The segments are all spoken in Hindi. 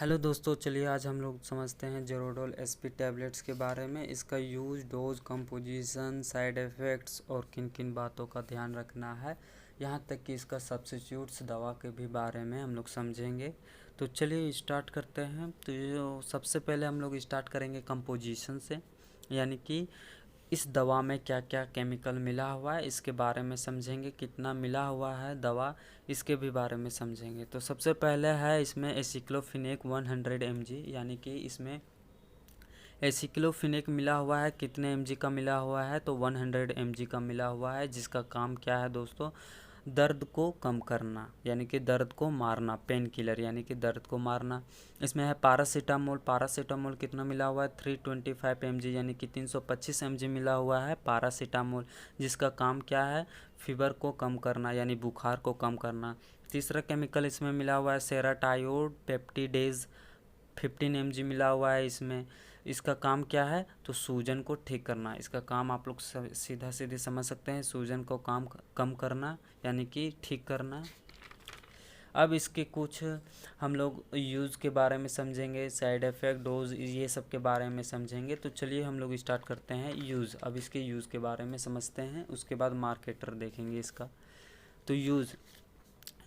हेलो दोस्तों, चलिए आज हम लोग समझते हैं जेरोडोल एसपी टैबलेट्स के बारे में। इसका use, dose, composition, side effects और किन किन बातों का ध्यान रखना है, यहाँ तक कि इसका सब्स्टिट्यूट्स दवा के भी बारे में हम लोग समझेंगे। तो चलिए स्टार्ट करते हैं। तो जो सबसे पहले हम लोग स्टार्ट करेंगे कंपोजिशन से, यानी कि इस दवा में क्या क्या केमिकल मिला हुआ है इसके बारे में समझेंगे। कितना मिला हुआ है दवा, इसके भी बारे में समझेंगे। तो सबसे पहले है इसमें एसिक्लोफिनेक 100 mg, यानी कि इसमें एसिक्लोफिनेक मिला हुआ है। कितने mg का मिला हुआ है? तो 100 mg का मिला हुआ है, जिसका काम क्या है दोस्तों? दर्द को कम करना, यानी कि दर्द को मारना। पेन किलर यानी कि दर्द को मारना। इसमें है पारासीटामोल। पारासीटामोल कितना मिला हुआ है? 325 mg, यानी कि 325 mg मिला हुआ है पारासीटामोल, जिसका काम क्या है? फीवर को कम करना, यानी बुखार को कम करना। तीसरा केमिकल इसमें मिला हुआ है सेराटायोड पेप्टिडेज, 15 mg मिला हुआ है इसमें। इसका काम क्या है? तो सूजन को ठीक करना। इसका काम आप लोग सीधा सीधे समझ सकते हैं, सूजन को काम कम करना, यानी कि ठीक करना। अब इसके कुछ हम लोग यूज़ के बारे में समझेंगे, साइड इफ़ेक्ट, डोज, ये सब के बारे में समझेंगे। तो चलिए हम लोग स्टार्ट करते हैं यूज़। अब इसके यूज़ के बारे में समझते हैं, उसके बाद मार्केटर देखेंगे इसका। तो use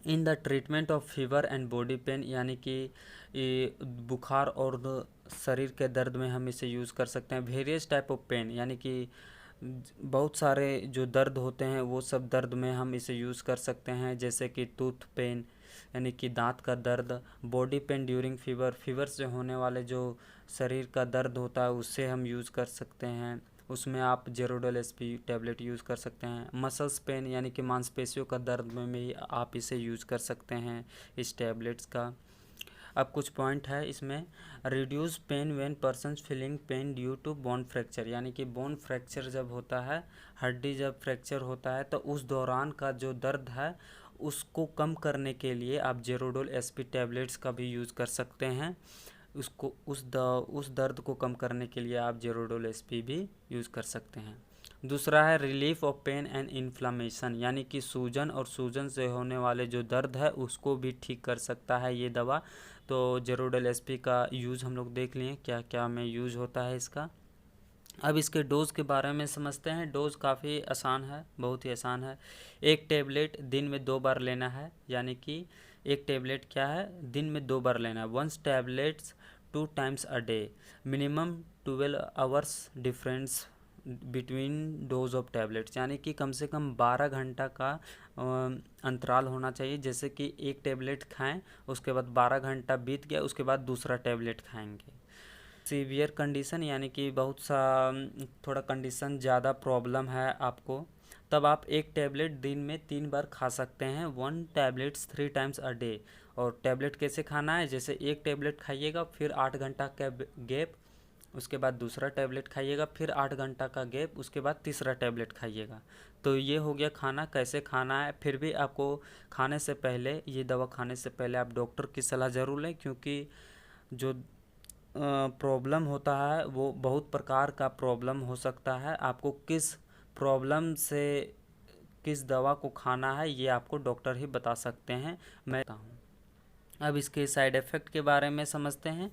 in the treatment of fever and body pain, यानी कि ये बुखार और शरीर के दर्द में हम इसे यूज़ कर सकते हैं। वेरियस टाइप ऑफ पेन, यानी कि बहुत सारे जो दर्द होते हैं वो सब दर्द में हम इसे यूज़ कर सकते हैं, जैसे कि टूथ पेन यानी कि दांत का दर्द, body pain during fever, fever से होने वाले जो शरीर का दर्द होता है उससे हम यूज़ कर सकते हैं, उसमें आप जेरोडोल एसपी टैबलेट यूज़ कर सकते हैं। मसल्स पेन, यानी कि मांसपेशियों का दर्द में भी आप इसे यूज़ कर सकते हैं इस टैबलेट्स का। अब कुछ पॉइंट है इसमें। Reduce pain when person feeling pain due to bone fracture, यानी कि बोन फ्रैक्चर जब होता है, हड्डी जब फ्रैक्चर होता है, तो उस दौरान का जो दर्द है उसको कम करने के लिए आप जेरोडोल एसपी टैबलेट्स का भी यूज़ कर सकते हैं। उसको उस दर्द को कम करने के लिए आप जेरोडोल एसपी भी यूज़ कर सकते हैं। दूसरा है relief of pain and inflammation, यानी कि सूजन और सूजन से होने वाले जो दर्द है उसको भी ठीक कर सकता है ये दवा। तो जेरोडोल एसपी का यूज़ हम लोग देख लिए क्या क्या में यूज़ होता है इसका। अब इसके डोज़ के बारे में समझते हैं। डोज़ काफ़ी आसान है, बहुत ही आसान है। एक टेबलेट दिन में 2 बार लेना है, यानी कि एक टेबलेट क्या है? दिन में 2 बार लेना है। 1 tablets 2 times a day. Minimum 12 hours difference between dose of tablets, यानी कि कम से कम 12 घंटा का अंतराल होना चाहिए। जैसे कि एक टेबलेट खाएं, उसके बाद 12 घंटा बीत गया, उसके बाद दूसरा टेबलेट खाएंगे। सीवियर कंडीशन, यानी कि बहुत सा थोड़ा कंडीशन ज़्यादा प्रॉब्लम है आपको, तब आप एक टैबलेट दिन में 3 बार खा सकते हैं। 1 टैबलेट्स 3 टाइम्स अ डे। और टैबलेट कैसे खाना है? जैसे एक टैबलेट खाइएगा, फिर 8 घंटा का गैप, उसके बाद दूसरा टैबलेट खाइएगा, फिर 8 घंटा का गैप, उसके बाद तीसरा टैबलेट खाइएगा। तो ये हो गया खाना। कैसे खाना है? फिर भी आपको खाने से पहले, ये दवा खाने से पहले आप डॉक्टर की सलाह ज़रूर लें, क्योंकि जो प्रॉब्लम होता है वो बहुत प्रकार का प्रॉब्लम हो सकता है। आपको किस प्रॉब्लम से किस दवा को खाना है ये आपको डॉक्टर ही बता सकते हैं, मैं बताता हूँ। अब इसके साइड इफ़ेक्ट के बारे में समझते हैं।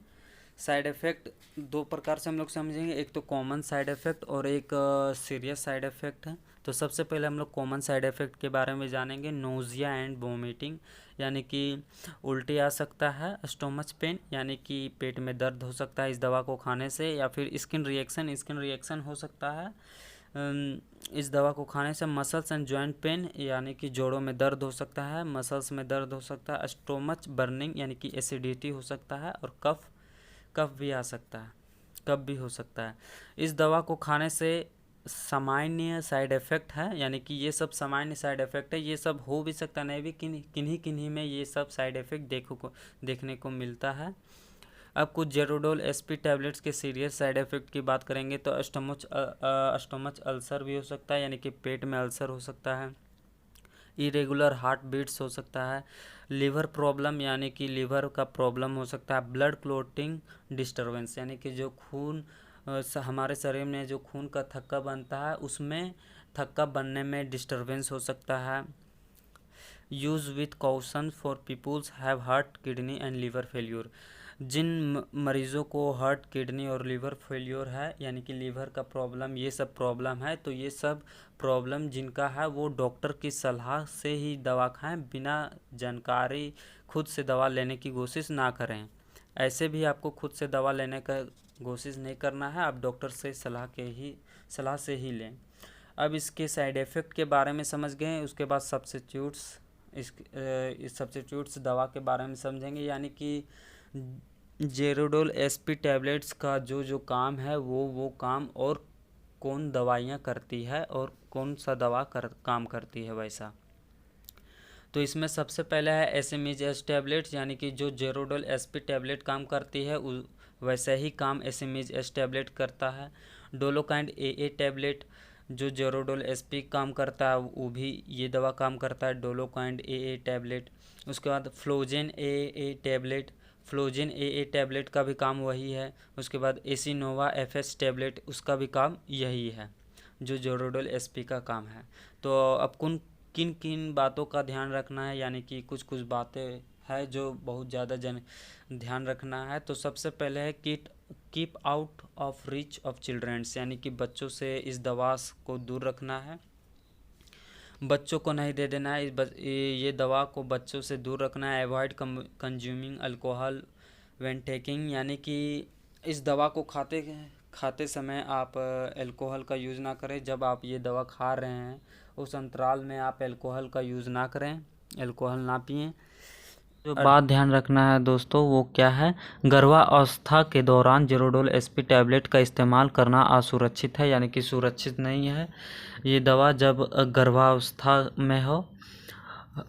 साइड इफ़ेक्ट 2 प्रकार से हम लोग समझेंगे, एक तो कॉमन साइड इफ़ेक्ट और एक सीरियस साइड इफ़ेक्ट है। तो सबसे पहले हम लोग कॉमन साइड इफ़ेक्ट के बारे में जानेंगे। नोज़िया एंड वोमिटिंग, यानी कि उल्टी आ सकता है। स्टोमच पेन, यानी कि पेट में दर्द हो सकता है इस दवा को खाने से। या फिर स्किन रिएक्शन हो सकता है इस दवा को खाने से। मसल्स एंड जॉइंट पेन, यानी कि जोड़ों में दर्द हो सकता है, मसल्स में दर्द हो सकता है। स्टोमच बर्निंग, यानी कि एसिडिटी हो सकता है। और कफ भी आ सकता है, कफ भी हो सकता है। इस दवा को खाने से सामान्य साइड इफ़ेक्ट है, यानी कि ये सब सामान्य साइड इफ़ेक्ट है। ये सब हो भी सकता नहीं भी, किन्हीं किन्हीं में ये सब साइड इफ़ेक्ट देखने को मिलता है। अब कुछ जेरोडोल एसपी टैबलेट्स के सीरियस साइड इफ़ेक्ट की बात करेंगे। तो स्टोमच अल्सर भी हो सकता है, यानी कि पेट में अल्सर हो सकता है। इरेगुलर हार्ट बीट्स हो सकता है। लीवर प्रॉब्लम, यानी कि लीवर का प्रॉब्लम हो सकता है। ब्लड क्लोटिंग डिस्टर्बेंस, यानी कि जो खून हमारे शरीर में जो खून का थक्का बनता है उसमें थक्का बनने में डिस्टर्बेंस हो सकता है। Use with caution for peoples have heart, kidney and liver failure. जिन मरीज़ों को हार्ट, किडनी और लीवर फेल्योर है, यानी कि लीवर का प्रॉब्लम, ये सब प्रॉब्लम है, तो ये सब प्रॉब्लम जिनका है वो डॉक्टर की सलाह से ही दवा खाएं, बिना जानकारी खुद से दवा लेने की कोशिश ना करें। ऐसे भी आपको खुद से दवा लेने का कोशिश नहीं करना है, आप डॉक्टर से सलाह से ही लें। अब इसके साइड इफ़ेक्ट के बारे में समझ गए, उसके बाद इस सब्स्टिट्यूट्स दवा के बारे में समझेंगे, यानी कि जेरोडोल एसपी टैबलेट्स का जो काम है वो काम और कौन दवाइयाँ करती है और कौन सा दवा काम करती है वैसा। तो इसमें सबसे पहले है एसिमिज टैबलेट्स, यानी कि जो जेरोडोल एसपी टैबलेट काम करती है वैसे ही काम एसिमिज टैबलेट करता है। डोलोकाइंड ए टैबलेट, जो जेरोडोल एसपी काम करता है वो भी ये दवा काम करता है, डोलोकाइंड ए टैबलेट। उसके बाद फ्लोजेन ए टैबलेट, फ्लोजेन ए टैबलेट का भी काम वही है। उसके बाद एसिनोवा एफएस टैबलेट, उसका भी काम यही है जो जेरोडोल एसपी का काम है। तो अब किन किन बातों का ध्यान रखना है, यानी कि कुछ बातें है जो बहुत ज़्यादा ध्यान रखना है। तो सबसे पहले है keep out of reach of childrens, यानी कि बच्चों से इस दवा को दूर रखना है, बच्चों को नहीं दे देना है। ये दवा को बच्चों से दूर रखना है। Avoid consuming alcohol when taking, यानी कि इस दवा को खाते समय आप अल्कोहल का यूज़ ना करें। जब आप ये दवा खा रहे हैं उस अंतराल में आप अल्कोहल का यूज़ ना करें, अल्कोहल ना पिएं। जो बात ध्यान रखना है दोस्तों वो क्या है, गर्भावस्था के दौरान जेरोडोल एसपी टैबलेट का इस्तेमाल करना असुरक्षित है, यानी कि सुरक्षित नहीं है ये दवा जब गर्भावस्था में हो।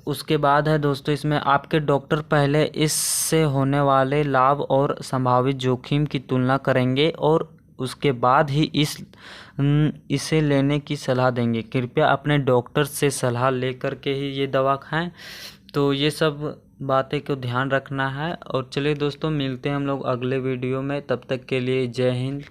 उसके बाद है दोस्तों, इसमें आपके डॉक्टर पहले इससे होने वाले लाभ और संभावित जोखिम की तुलना करेंगे और उसके बाद ही इसे लेने की सलाह देंगे। कृपया अपने डॉक्टर से सलाह लेकर के ही ये दवा खाएं। तो ये सब बातें को ध्यान रखना है। और चलिए दोस्तों, मिलते हैं हम लोग अगले वीडियो में, तब तक के लिए जय हिंद।